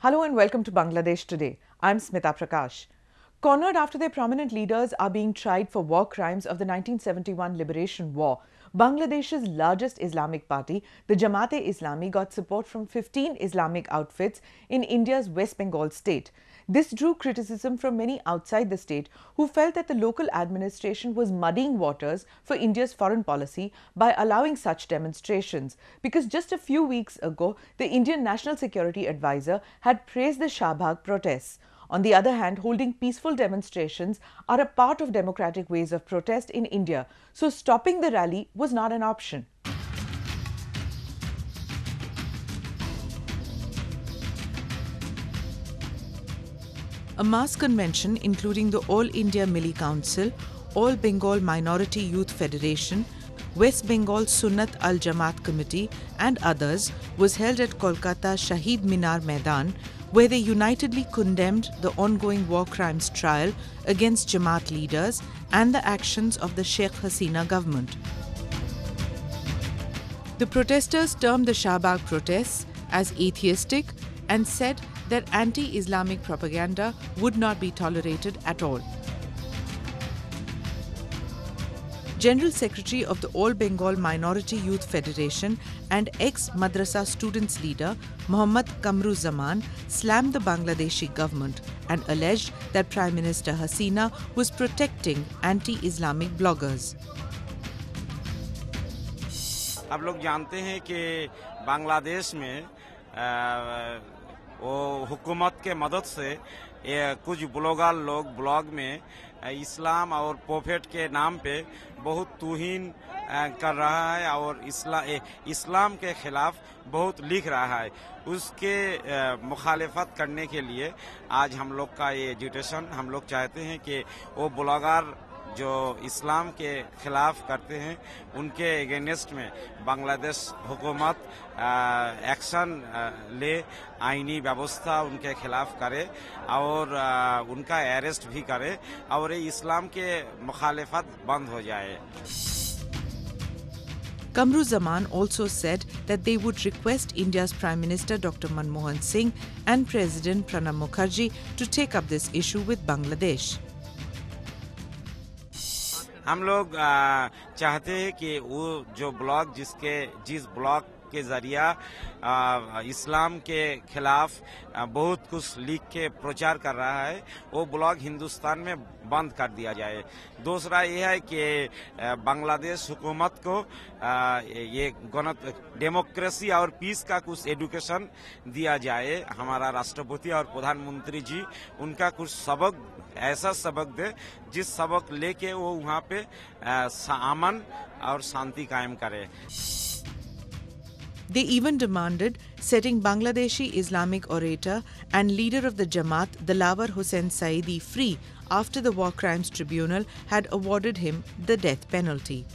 Hello and welcome to Bangladesh Today. I'm Smita Prakash. Cornered after their prominent leaders are being tried for war crimes of the 1971 Liberation War, Bangladesh's largest Islamic party, the Jamaat Islami, got support from 15 Islamic outfits in India's West Bengal state. This drew criticism from many outside the state who felt that the local administration was muddying waters for India's foreign policy by allowing such demonstrations, because just a few weeks ago, the Indian National Security Advisor had praised the Shahbag protests. On the other hand, holding peaceful demonstrations are a part of democratic ways of protest in India, so stopping the rally was not an option. A mass convention including the All India Milli Council, All Bengal Minority Youth Federation, West Bengal Sunnat al-Jamaat Committee and others was held at Kolkata Shahid Minar Maidan, where they unitedly condemned the ongoing war crimes trial against Jamaat leaders and the actions of the Sheikh Hasina government. The protesters termed the Shahbag protests as atheistic and said that anti-Islamic propaganda would not be tolerated at all. General Secretary of the All Bengal Minority Youth Federation and ex-Madrasa students leader Mohammad Kamruzaman slammed the Bangladeshi government and alleged that Prime Minister Hasina was protecting anti-Islamic bloggers. आप लोग जानते हैं कि बांग्लादेश में वो हुकूमत के मदद से कुछ ब्लॉगर लोग ब्लॉग में इस्लाम और प्रोफेट के नाम पे बहुत तौहीन कर रहा है और इस्लाम के खिलाफ बहुत लिख रहा है। उसके मुखालिफत करने के लिए आज हम लोग का ये एजुटेशन, हम लोग चाहते हैं कि वो ब्लॉगर जो इस्लाम के खिलाफ करते हैं उनके अगेंस्ट में बांग्लादेश हुकूमत एक्शन ले, आईनी व्यवस्था उनके खिलाफ करे और उनका अरेस्ट भी करे और इस्लाम के मुखालिफत बंद हो जाए। Kamruzaman also said that they would request India's Prime Minister Dr. Manmohan Singh and President Pranab Mukherjee to take up this issue with Bangladesh. हम लोग चाहते हैं कि वो जो ब्लॉग जिस ब्लॉग के जरिया इस्लाम के खिलाफ बहुत कुछ लिख के प्रचार कर रहा है, वो ब्लॉग हिंदुस्तान में बंद कर दिया जाए। दूसरा ये है कि बांग्लादेश हुकूमत को ये डेमोक्रेसी और पीस का कुछ एजुकेशन दिया जाए। हमारा राष्ट्रपति और प्रधानमंत्री जी उनका कुछ सबक, ऐसा सबक दे जिस सबक लेके वो वहाँ पे अमन और शांति कायम करे। They even demanded setting Bangladeshi Islamic orator and leader of the Jamaat, Dilawar Hussain Saidi, free after the War Crimes Tribunal had awarded him the death penalty.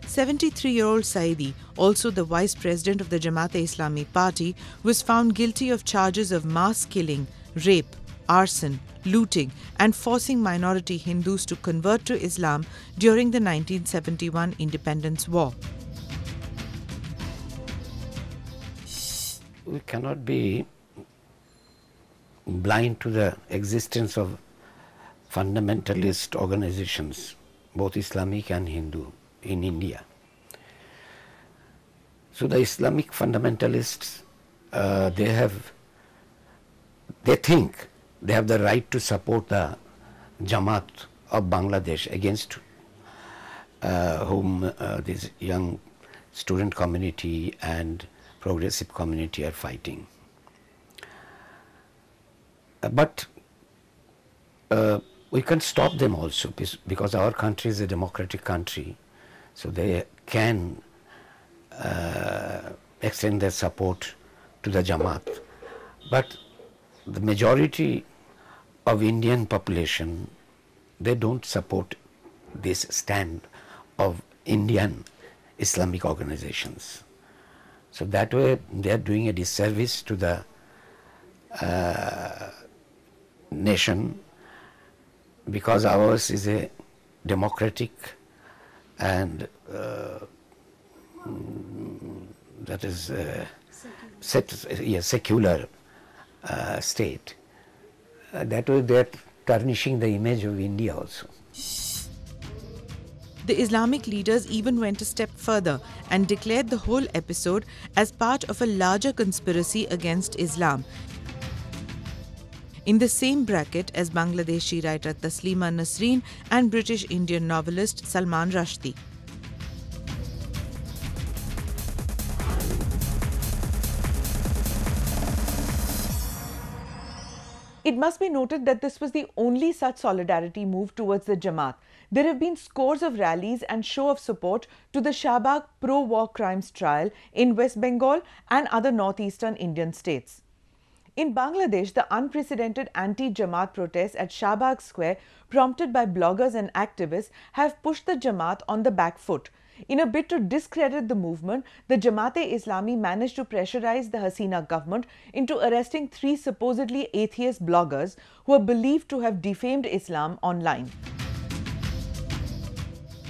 73-year-old Saidi, also the vice president of the Jamaat Islami party, was found guilty of charges of mass killing, rape, arson, looting and forcing minority Hindus to convert to Islam during the 1971 Independence War. We cannot be blind to the existence of fundamentalist organizations, both Islamic and Hindu, in India. So the Islamic fundamentalists, they think they have the right to support the Jamaat of Bangladesh, against whom this young student community and progressive community are fighting. But we can stop them also, because our country is a democratic country, so they can extend their support to the Jamaat. But the majority of Indian population, they don't support this stand of Indian Islamic organizations. So that way they are doing a disservice to the nation, because ours is a democratic and that is secular state. That way they are tarnishing the image of India also. The Islamic leaders even went a step further and declared the whole episode as part of a larger conspiracy against Islam. In the same bracket as Bangladeshi writer Taslima Nasreen and British Indian novelist Salman Rushdie. It must be noted that this was the only such solidarity move towards the Jamaat. There have been scores of rallies and show of support to the Shahbag pro-war crimes trial in West Bengal and other northeastern Indian states. In Bangladesh, the unprecedented anti-Jamaat protests at Shahbag Square, prompted by bloggers and activists, have pushed the Jamaat on the back foot. In a bid to discredit the movement, the Jamaat Islami managed to pressurize the Hasina government into arresting 3 supposedly atheist bloggers who are believed to have defamed Islam online.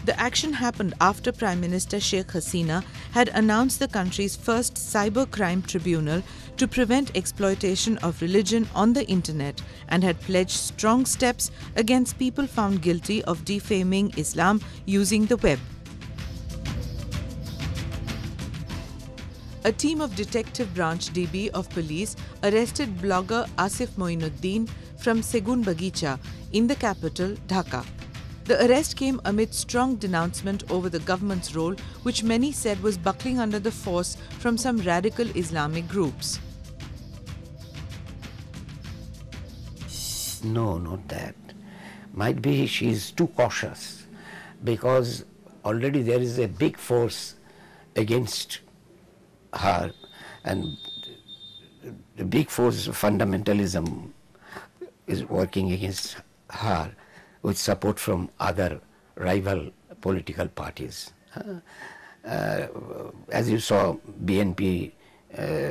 The action happened after Prime Minister Sheikh Hasina had announced the country's first cybercrime tribunal to prevent exploitation of religion on the internet and had pledged strong steps against people found guilty of defaming Islam using the web. A team of Detective Branch DB of police arrested blogger Asif Moinuddin from Segun Bagicha in the capital, Dhaka. The arrest came amid strong denouncement over the government's role, which many said was buckling under the force from some radical Islamic groups. No, not that. Might be she is too cautious, because already there is a big force against her, and the big force of fundamentalism is working against her with support from other rival political parties. As you saw, BNP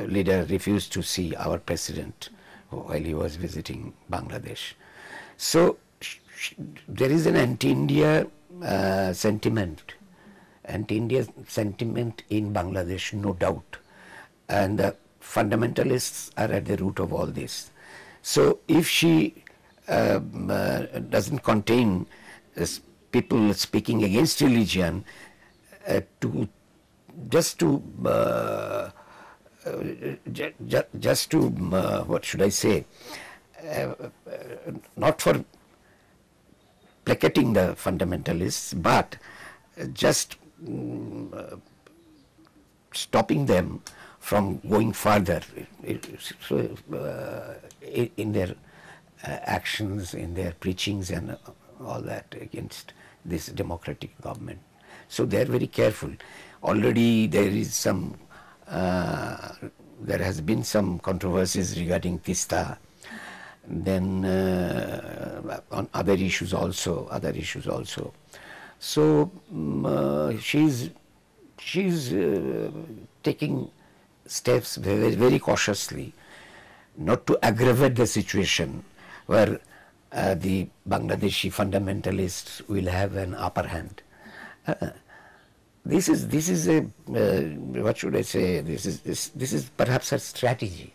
leader refused to see our president while he was visiting Bangladesh. So there is an anti-India sentiment in Bangladesh, no doubt, and the fundamentalists are at the root of all this. So if she doesn't contain people speaking against religion, just to what should I say, not for placating the fundamentalists, but just stopping them from going further in their actions, in their preachings and all that against this democratic government. So they are very careful. Already there is some, there has been some controversies regarding Tista, then on other issues also. So she's taking steps very, very cautiously, not to aggravate the situation where the Bangladeshi fundamentalists will have an upper hand. This is a what should I say? This is perhaps a strategy.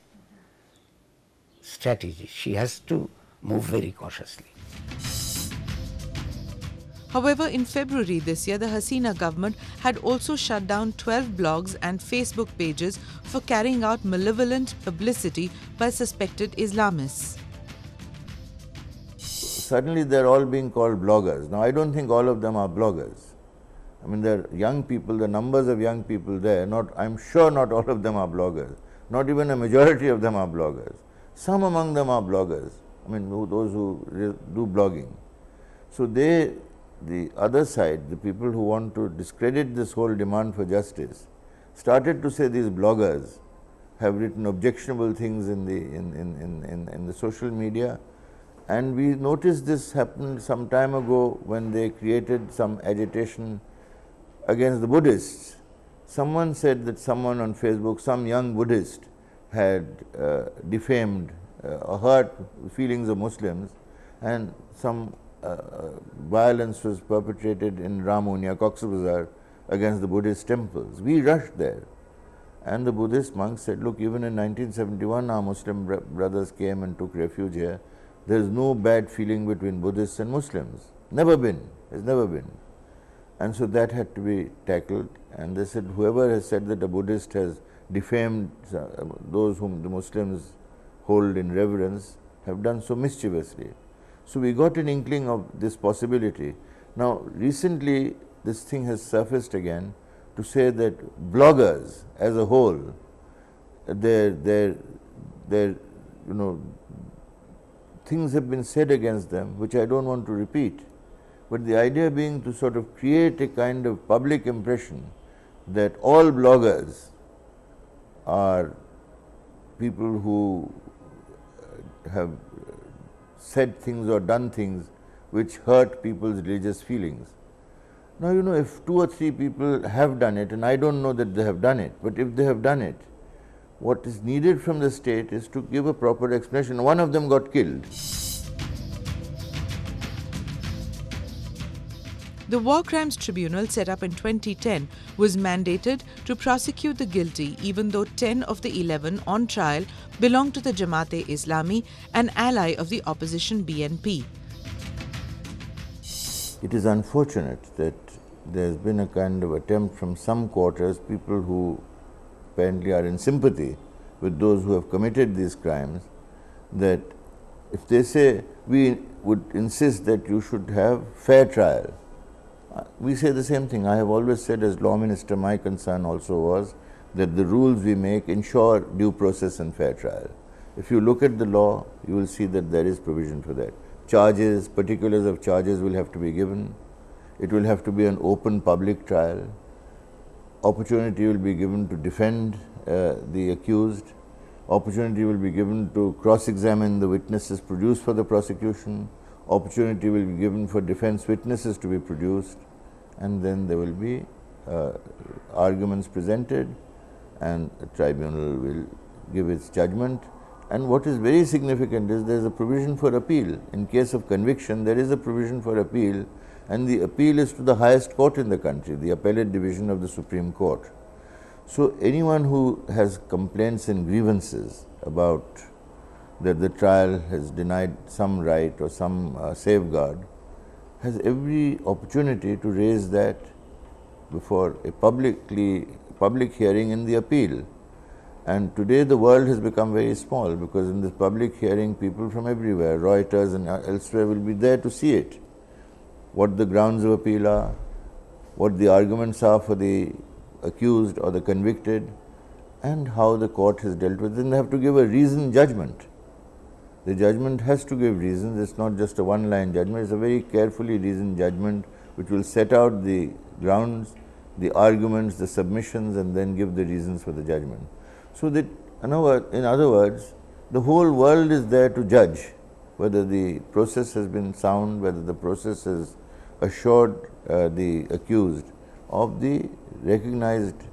She has to move very cautiously. However, in February this year, the Hasina government had also shut down 12 blogs and Facebook pages for carrying out malevolent publicity by suspected Islamists. Suddenly they're all being called bloggers. Now I don't think all of them are bloggers. I mean, there are young people, the numbers of young people there, I'm sure not all of them are bloggers. Not even a majority of them are bloggers. Some among them are bloggers, I mean those who do blogging. So the other side, the people who want to discredit this whole demand for justice, started to say these bloggers have written objectionable things in the social media. And we noticed this happened some time ago when they created some agitation against the Buddhists. Someone said that someone on Facebook, some young Buddhist, had defamed or hurt the feelings of Muslims, and some violence was perpetrated in Ramu near Cox's Bazar against the Buddhist temples. We rushed there, And the Buddhist monks said, look, even in 1971 our Muslim brothers came and took refuge here. There is no bad feeling between Buddhists and Muslims. Never been. There's never been. And so that had to be tackled. And they said, whoever has said that a Buddhist has defamed those whom the Muslims hold in reverence have done so mischievously. So we got an inkling of this possibility. Now recently this thing has surfaced again to say that bloggers as a whole, things have been said against them which I don't want to repeat. But the idea being to sort of create a kind of public impression that all bloggers are people who have said things or done things which hurt people's religious feelings. Now, if 2 or 3 people have done it, and I don't know that they have done it, but if they have done it, what is needed from the state is to give a proper explanation. One of them got killed. The War Crimes Tribunal, set up in 2010, was mandated to prosecute the guilty even though 10 of the 11 on trial belonged to the Jamaat Islami, an ally of the opposition BNP. It is unfortunate that there has been a kind of attempt from some quarters, people who apparently are in sympathy with those who have committed these crimes, that if they say we would insist that you should have fair trial, we say the same thing. I have always said as law minister, my concern also was that the rules we make ensure due process and fair trial. If you look at the law, you will see that there is provision for that. Charges, particulars of charges will have to be given. It will have to be an open public trial. Opportunity will be given to defend the accused. Opportunity will be given to cross-examine the witnesses produced for the prosecution. Opportunity will be given for defense witnesses to be produced, and then there will be arguments presented and a tribunal will give its judgment. And what is very significant is there is a provision for appeal. In case of conviction, there is a provision for appeal, and the appeal is to the highest court in the country, the appellate division of the Supreme Court. So anyone who has complaints and grievances about that the trial has denied some right or some safeguard has every opportunity to raise that before a public hearing in the appeal. And today the world has become very small, because in this public hearing people from everywhere, Reuters and elsewhere, will be there to see it. What the grounds of appeal are, what the arguments are for the accused or the convicted, and how the court has dealt with it. And they have to give a reasoned judgment. The judgment has to give reasons. It's not just a one-line judgment. It's a very carefully reasoned judgment which will set out the grounds, the arguments, the submissions, and then give the reasons for the judgment. So that, in other words, the whole world is there to judge whether the process has been sound, whether the process has assured the accused of the recognized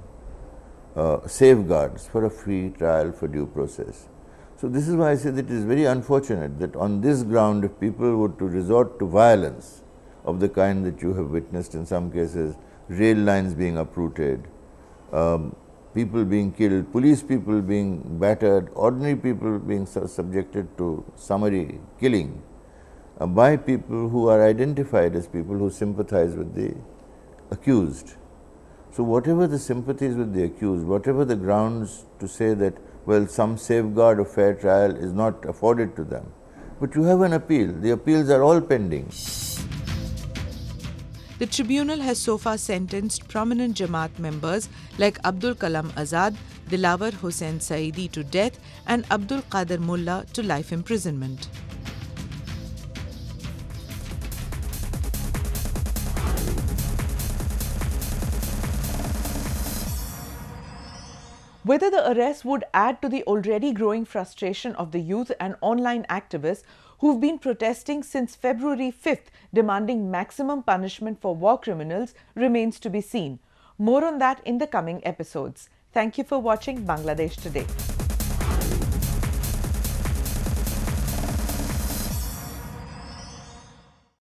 safeguards for a free trial, for due process. So this is why I say that it is very unfortunate that on this ground, if people were to resort to violence of the kind that you have witnessed in some cases, rail lines being uprooted, people being killed, police people being battered, ordinary people being subjected to summary killing by people who are identified as people who sympathize with the accused. So whatever the sympathies with the accused, whatever the grounds to say that, well, some safeguard of fair trial is not afforded to them, but you have an appeal. The appeals are all pending. The tribunal has so far sentenced prominent Jamaat members like Abdul Kalam Azad, Dilawar Hussain Saidi to death, and Abdul Qadir Mullah to life imprisonment. Whether the arrest would add to the already growing frustration of the youth and online activists who've been protesting since February 5th, demanding maximum punishment for war criminals, remains to be seen. More on that in the coming episodes. Thank you for watching Bangladesh Today.